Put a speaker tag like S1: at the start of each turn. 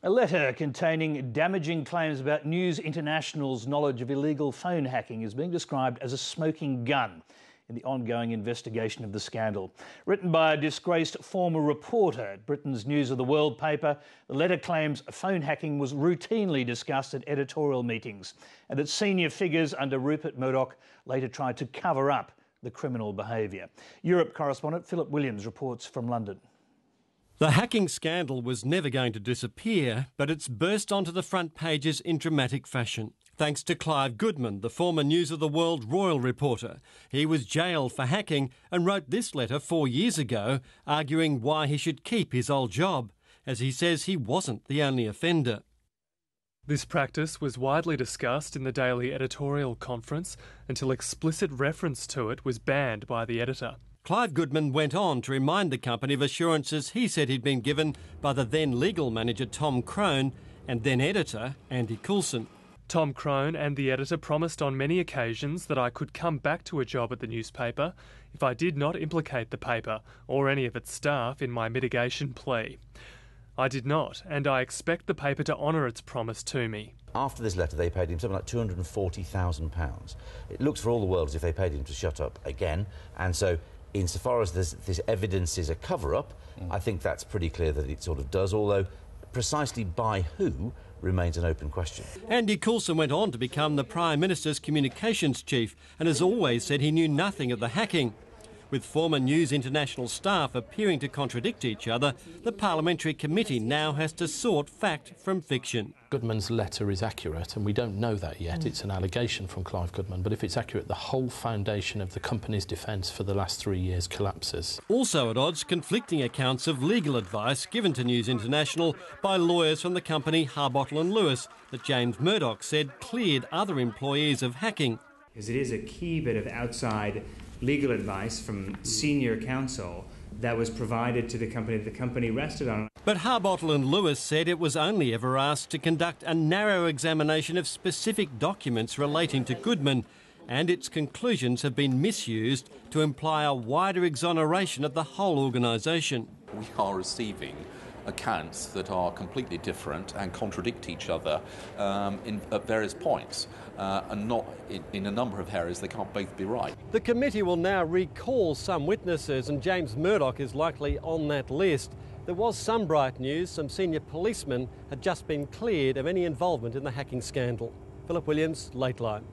S1: A letter containing damaging claims about News International's knowledge of illegal phone hacking is being described as a smoking gun in the ongoing investigation of the scandal. Written by a disgraced former reporter at Britain's News of the World paper, the letter claims phone hacking was routinely discussed at editorial meetings and that senior figures under Rupert Murdoch later tried to cover up the criminal behaviour. Europe correspondent Philip Williams reports from London.
S2: The hacking scandal was never going to disappear, but it's burst onto the front pages in dramatic fashion. Thanks to Clive Goodman, the former News of the World royal reporter. He was jailed for hacking and wrote this letter 4 years ago, arguing why he should keep his old job, as he says he wasn't the only offender.
S3: This practice was widely discussed in the daily editorial conference until explicit reference to it was banned by the editor.
S2: Clive Goodman went on to remind the company of assurances he said he'd been given by the then legal manager Tom Crone and then editor Andy Coulson.
S3: Tom Crone and the editor promised on many occasions that I could come back to a job at the newspaper if I did not implicate the paper or any of its staff in my mitigation plea. I did not, and I expect the paper to honour its promise to me.
S4: After this letter, they paid him something like £240,000. It looks for all the world as if they paid him to shut up again, and so insofar as this evidence is a cover-up, I think that's pretty clear that it sort of does, although precisely by who remains an open question.
S2: Andy Coulson went on to become the Prime Minister's communications chief and has always said he knew nothing of the hacking. With former News International staff appearing to contradict each other, the parliamentary committee now has to sort fact from fiction.
S5: Goodman's letter is accurate, and we don't know that yet. It's an allegation from Clive Goodman, but if it's accurate, the whole foundation of the company's defence for the last 3 years collapses.
S2: Also at odds, conflicting accounts of legal advice given to News International by lawyers from the company Harbottle and Lewis that James Murdoch said cleared other employees of hacking.
S6: Because it is a key bit of outside legal advice from senior counsel that was provided to the company rested on.
S2: But Harbottle and Lewis said it was only ever asked to conduct a narrow examination of specific documents relating to Goodman, and its conclusions have been misused to imply a wider exoneration of the whole organisation.
S7: We are receiving accounts that are completely different and contradict each other at various points, and not in a number of areas they can't both be right.
S2: The committee will now recall some witnesses, and James Murdoch is likely on that list. There was some bright news. Some senior policemen had just been cleared of any involvement in the hacking scandal. Philip Williams, Lateline.